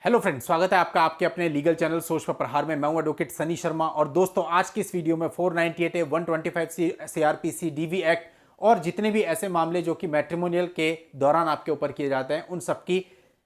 Hello friends, स्वागत है आपका आपके अपने लीगल चैनल सोच पर प्रहार में। मैं हूं एडवोकेट सनी शर्मा और दोस्तों आज की इस वीडियो में 498 ए 125 सीआरपीसी डीवी एक्ट और जितने भी ऐसे मामले जो कि मैट्रिमोनियल के दौरान आपके ऊपर किए जाते हैं उन सबकी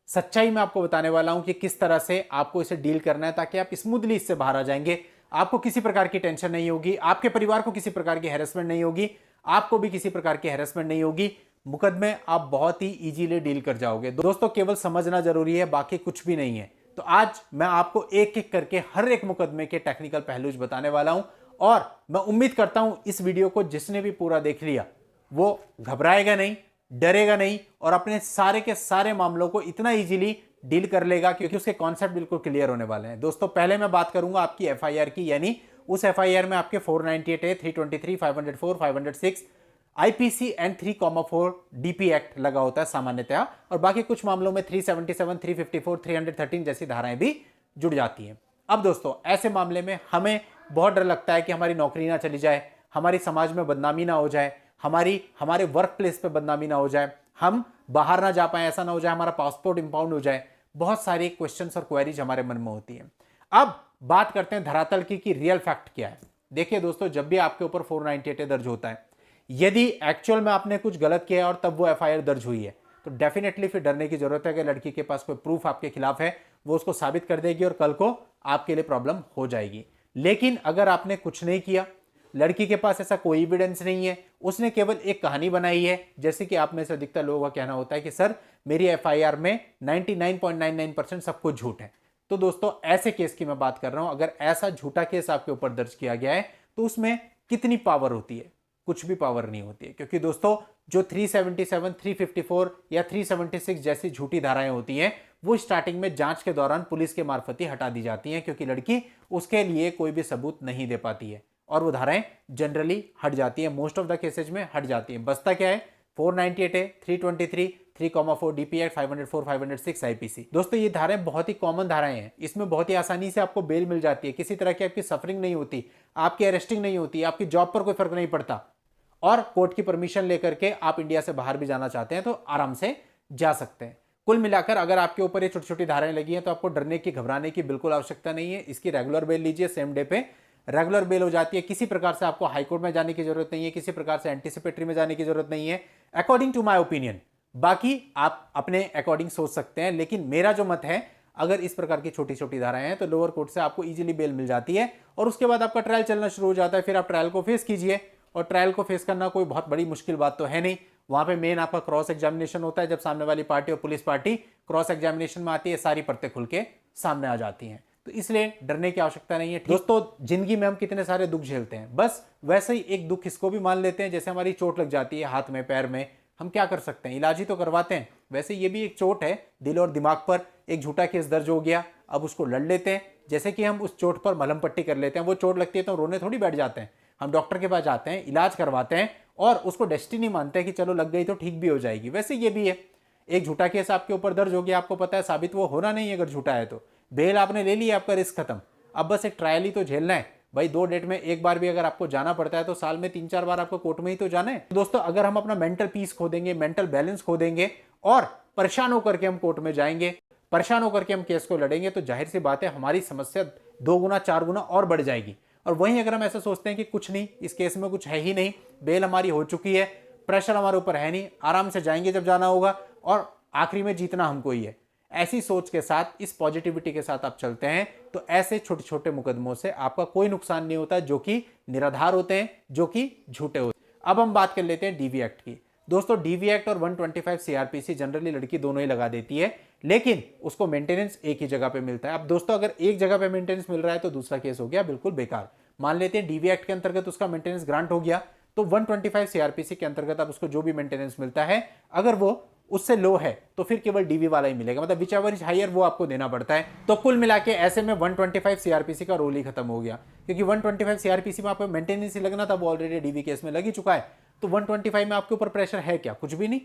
सच्चाई मैं आपको बताने वाला हूं कि किस तरह से आपको इसे डील करना है ताकि आप स्मूथली इससे बाहर आ जाएंगे। आपको किसी प्रकार की टेंशन नहीं होगी, आपके परिवार को किसी प्रकार की हैरेसमेंट नहीं होगी, आपको भी किसी प्रकार की हैरेसमेंट नहीं होगी। मुकदमे आप बहुत ही इजीली डील कर जाओगे। दोस्तों केवल समझना जरूरी है, बाकी कुछ भी नहीं है। तो आज मैं आपको एक एक करके हर एक मुकदमे के टेक्निकल पहलू बताने वाला हूं और मैं उम्मीद करता हूं इस वीडियो को जिसने भी पूरा देख लिया वो घबराएगा नहीं, डरेगा नहीं और अपने सारे के सारे मामलों को इतना इजीली डील कर लेगा क्योंकि उसके कॉन्सेप्ट बिल्कुल क्लियर होने वाले हैं। दोस्तों पहले मैं बात करूंगा आपकी एफआईआर की, यानी उस एफआईआर में आपके 498 ए 323 504 506 आईपीसी एंड 3,4 डीपी एक्ट लगा होता है सामान्यतः और बाकी कुछ मामलों में 377 354 313 जैसी धाराएं भी जुड़ जाती हैं। अब दोस्तों ऐसे मामले में हमें बहुत डर लगता है कि हमारी नौकरी ना चली जाए, हमारी समाज में बदनामी ना हो जाए, हमारे वर्क प्लेस पे बदनामी ना हो जाए, हम बाहर ना जा पाए, ऐसा ना हो जाए हमारा पासपोर्ट इंपाउंड हो जाए। बहुत सारी क्वेश्चंस और क्वेरीज हमारे मन में होती हैं। अब बात करते हैं धरातल की कि रियल फैक्ट क्या है। देखिए दोस्तों, जब भी आपके ऊपर 498 दर्ज होता है, यदि एक्चुअल में आपने कुछ गलत किया है और तब वो एफआईआर दर्ज हुई है तो डेफिनेटली फिर डरने की जरूरत है कि लड़की के पास कोई प्रूफ आपके खिलाफ है, वो उसको साबित कर देगी और कल को आपके लिए प्रॉब्लम हो जाएगी। लेकिन अगर आपने कुछ नहीं किया, लड़की के पास ऐसा कोई एविडेंस नहीं है, उसने केवल एक कहानी बनाई है, जैसे कि आप में से अधिकतर लोगों का कहना होता है कि सर मेरी एफआईआर में 99.99% सब कुछ झूठ है। तो दोस्तों ऐसे केस की मैं बात कर रहा हूं। अगर ऐसा झूठा केस आपके ऊपर दर्ज किया गया है तो उसमें कितनी पावर होती है? कुछ भी पावर नहीं होती है, क्योंकि दोस्तों जो 377, 354 या 376 जैसी झूठी धाराएं होती हैं वो स्टार्टिंग में जांच के दौरान पुलिस के मार्फत ही हटा दी जाती हैं, क्योंकि लड़की उसके लिए कोई भी सबूत नहीं दे पाती है और वो धाराएं जनरली हट जाती है, मोस्ट ऑफ द केसेज में हट जाती है। बसता क्या है? 498 ए 323 3,4 डीपी एक्ट 504 506 आईपीसी। दोस्तों ये धाराएं बहुत ही कॉमन धाराएं हैं, इसमें बहुत ही आसानी से आपको बेल मिल जाती है, किसी तरह की आपकी सफरिंग नहीं होती, आपकी अरेस्टिंग नहीं होती, आपकी जॉब पर कोई फर्क नहीं पड़ता और कोर्ट की परमिशन लेकर के आप इंडिया से बाहर भी जाना चाहते हैं तो आराम से जा सकते हैं। कुल मिलाकर अगर आपके ऊपर ये छोटी छोटी धाराएं लगी हैं तो आपको डरने की, घबराने की बिल्कुल आवश्यकता नहीं है। इसकी रेगुलर बेल लीजिए, सेम डे पे रेगुलर बेल हो जाती है। किसी प्रकार से आपको हाईकोर्ट में जाने की जरूरत नहीं है, किसी प्रकार से एंटीसिपेटरी में जाने की जरूरत नहीं है, अकॉर्डिंग टू माई ओपिनियन। बाकी आप अपने अकॉर्डिंग सोच सकते हैं, लेकिन मेरा जो मत है, अगर इस प्रकार की छोटी छोटी धाराएं हैं तो लोअर कोर्ट से आपको इजीली बेल मिल जाती है और उसके बाद आपका ट्रायल चलना शुरू हो जाता है। फिर आप ट्रायल को फेस कीजिए और ट्रायल को फेस करना कोई बहुत बड़ी मुश्किल बात तो है नहीं। वहां पे मेन आपका क्रॉस एग्जामिनेशन होता है, जब सामने वाली पार्टी और पुलिस पार्टी क्रॉस एग्जामिनेशन में आती है, सारी परतें खुल के सामने आ जाती हैं, तो इसलिए डरने की आवश्यकता नहीं है। दोस्तों जिंदगी में हम कितने सारे दुख झेलते हैं, बस वैसे ही एक दुख इसको भी मान लेते हैं। जैसे हमारी चोट लग जाती है हाथ में, पैर में, हम क्या कर सकते हैं? इलाज ही तो करवाते हैं। वैसे ये भी एक चोट है, दिल और दिमाग पर एक झूठा केस दर्ज हो गया, अब उसको लड़ लेते हैं। जैसे कि हम उस चोट पर मलहम पट्टी कर लेते हैं, वो चोट लगती है तो रोने थोड़ी बैठ जाते हैं, हम डॉक्टर के पास जाते हैं, इलाज करवाते हैं और उसको डेस्टिनी मानते हैं कि चलो लग गई तो ठीक भी हो जाएगी। वैसे ये भी है, एक झूठा केस आपके ऊपर दर्ज हो गया, आपको पता है साबित वो होना नहीं है अगर झूठा है तो, बेल आपने ले ली, आपका रिस्क खत्म। अब बस एक ट्रायल ही तो झेलना है भाई। 2 डेट में एक बार भी अगर आपको जाना पड़ता है तो साल में 3-4 बार आपको कोर्ट में ही तो जाना है। दोस्तों अगर हम अपना मेंटल पीस खो देंगे, मेंटल बैलेंस खो देंगे और परेशान होकर के हम कोर्ट में जाएंगे, परेशान होकर के हम केस को लड़ेंगे, तो जाहिर सी बात है हमारी समस्या 2 गुना 4 गुना और बढ़ जाएगी। और वहीं अगर हम ऐसा सोचते हैं कि कुछ नहीं, इस केस में कुछ है ही नहीं, बेल हमारी हो चुकी है, प्रेशर हमारे ऊपर है नहीं, आराम से जाएंगे जब जाना होगा और आखिरी में जीतना हमको ही है, ऐसी सोच के साथ, इस पॉजिटिविटी के साथ आप चलते हैं तो ऐसे छोटे छोटे मुकदमों से आपका कोई नुकसान नहीं होता, जो कि निराधार होते हैं, जो कि झूठे होते हैं। अब हम बात कर लेते हैं डीवी एक्ट की। दोस्तों डीवी एक्ट और 125 सीआरपीसी जनरली लड़की दोनों ही लगा देती है, लेकिन उसको मेंटेनेंस एक ही जगह पे मिलता है। अब दोस्तों अगर एक जगह पे मेंटेनेंस मिल रहा है तो दूसरा केस हो गया बिल्कुल बेकार। मान लेते हैं डीवी एक्ट के अंतर्गत उसका मेंटेनेंस ग्रांट हो गया, तो 125 सीआरपीसी के अंतर्गत अब उसको जो भी मेंटेनेंस मिलता है, अगर वो उससे लो है तो फिर केवल डीवी वाला ही मिलेगा, मतलब विच एवर इज हायर वो आपको देना पड़ता है। तो कुल मिला के ऐसे में 125 सीआरपीसी का रोल ही खत्म हो गया, क्योंकि 125 सीआरपीसी में आपको मेंटेनेंस ही लगना था, वो ऑलरेडी डीवी केस में लग ही चुका है। तो 125 में आपके ऊपर प्रेशर है क्या? कुछ भी नहीं।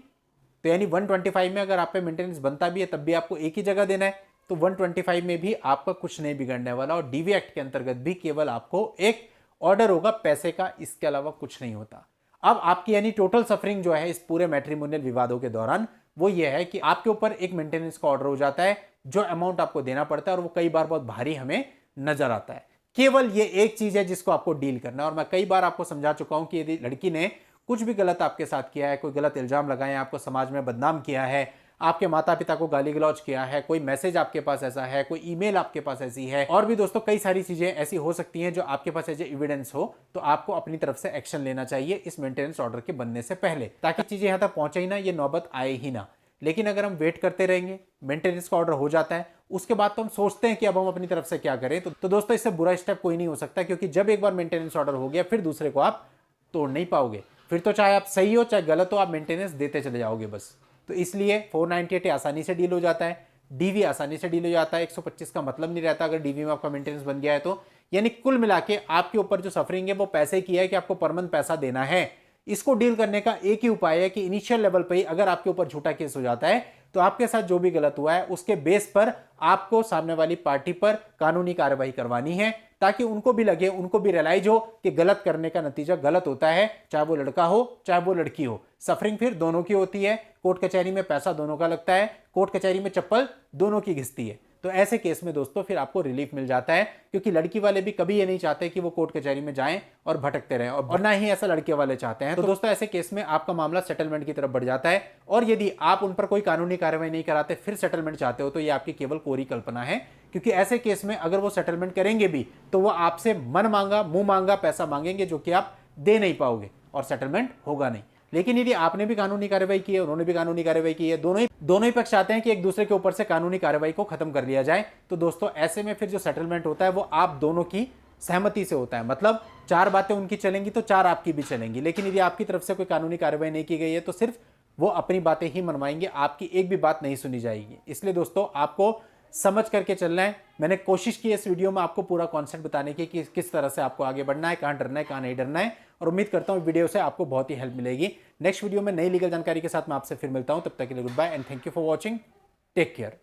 तो यानी 125 में अगर आप पे मेंटेनेंस बनता भी है तब भी आपको एक ही जगह देना है, तो 125 में भी आपका कुछ नहीं बिगड़ने वाला और डीवी एक्ट के अंतर्गत भी केवल आपको एक ऑर्डर होगा पैसे का, इसके अलावा कुछ नहीं होता। अब आपकी यानी टोटल सफरिंग जो है इस पूरे मैट्रिमोनियल विवादों के दौरान वो ये है कि आपके ऊपर एक मेंटेनेंस का ऑर्डर हो जाता है, जो अमाउंट आपको देना पड़ता है, और वो कई बार बहुत भारी हमें नजर आता है। केवल ये एक चीज है जिसको आपको डील करना है। और मैं कई बार आपको समझा चुका हूं कि यदि लड़की ने कुछ भी गलत आपके साथ किया है, कोई गलत इल्जाम लगाए, आपको समाज में बदनाम किया है, आपके माता पिता को गाली गलौज किया है, कोई मैसेज आपके पास ऐसा है, कोई ईमेल आपके पास ऐसी है, और भी दोस्तों कई सारी चीजें ऐसी हो सकती हैं जो आपके पास एज एविडेंस हो, तो आपको अपनी तरफ से एक्शन लेना चाहिए इस मेंटेनेंस ऑर्डर के बनने से पहले, ताकि चीजें यहां तक पहुंचे ही ना, ये नौबत आए ही ना। लेकिन अगर हम वेट करते रहेंगे, मेंटेनेंस का ऑर्डर हो जाता है, उसके बाद तो हम सोचते हैं कि अब हम अपनी तरफ से क्या करें, तो दोस्तों इससे बुरा स्टेप कोई नहीं हो सकता, क्योंकि जब एक बार मेंटेनेंस ऑर्डर हो गया फिर दूसरे को आप तोड़ नहीं पाओगे। फिर तो चाहे आप सही हो चाहे गलत हो, आप मेंटेनेंस देते चले जाओगे बस। तो इसलिए 498 आसानी से डील हो जाता है, डीवी आसानी से डील हो जाता है। 125 का मतलब नहीं रहता अगर डीवी में आपका मेंटेनेंस बन गया है तो। यानी कुल मिला के आपके ऊपर जो सफरिंग है वो पैसे की है कि आपको पर मंथ पैसा देना है। इसको डील करने का एक ही उपाय है कि इनिशियल लेवल पे ही अगर आपके ऊपर झूठा केस हो जाता है तो आपके साथ जो भी गलत हुआ है उसके बेस पर आपको सामने वाली पार्टी पर कानूनी कार्रवाई करवानी है, ताकि उनको भी लगे, उनको भी रियलाइज हो कि गलत करने का नतीजा गलत होता है, चाहे वो लड़का हो चाहे वो लड़की हो। सफरिंग फिर दोनों की होती है, कोर्ट कचहरी में पैसा दोनों का लगता है, कोर्ट कचहरी में चप्पल दोनों की घिसती है। तो ऐसे केस में दोस्तों फिर आपको रिलीफ मिल जाता है, क्योंकि लड़की वाले भी कभी ये नहीं चाहते कि वो कोर्ट कचहरी में जाएं और भटकते रहें, और ना ही ऐसा लड़के वाले चाहते हैं। तो दोस्तों ऐसे केस में आपका मामला सेटलमेंट की तरफ बढ़ जाता है, और यदि आप उन पर कोई कानूनी कार्रवाई नहीं कराते फिर सेटलमेंट चाहते हो तो ये आपकी केवल कोरी कल्पना है, क्योंकि ऐसे केस में अगर वो सेटलमेंट करेंगे भी तो वो आपसे मन मांगा मुंह मांगा पैसा मांगेंगे जो कि आप दे नहीं पाओगे और सेटलमेंट होगा नहीं। लेकिन यदि आपने भी कानूनी कार्रवाई की है, उन्होंने भी कानूनी कार्रवाई की है, दोनों ही पक्ष चाहते हैं कि एक दूसरे के ऊपर से कानूनी कार्रवाई को खत्म कर लिया जाए, तो दोस्तों ऐसे में फिर जो सेटलमेंट होता है वो आप दोनों की सहमति से होता है। मतलब 4 बातें उनकी चलेंगी तो 4 आपकी भी चलेंगी। लेकिन यदि आपकी तरफ से कोई कानूनी कार्रवाई नहीं की गई है तो सिर्फ वो अपनी बातें ही मनवाएंगे, आपकी एक भी बात नहीं सुनी जाएगी। इसलिए दोस्तों आपको समझ करके चलना है। मैंने कोशिश की इस वीडियो में आपको पूरा कॉन्सेप्ट बताने की कि किस तरह से आपको आगे बढ़ना है, कहां डरना है कहां नहीं डरना है, और उम्मीद करता हूं वीडियो से आपको बहुत ही हेल्प मिलेगी। नेक्स्ट वीडियो में नई लीगल जानकारी के साथ मैं आपसे फिर मिलता हूं, तब तक के लिए good bye and thank you for watching. Take care.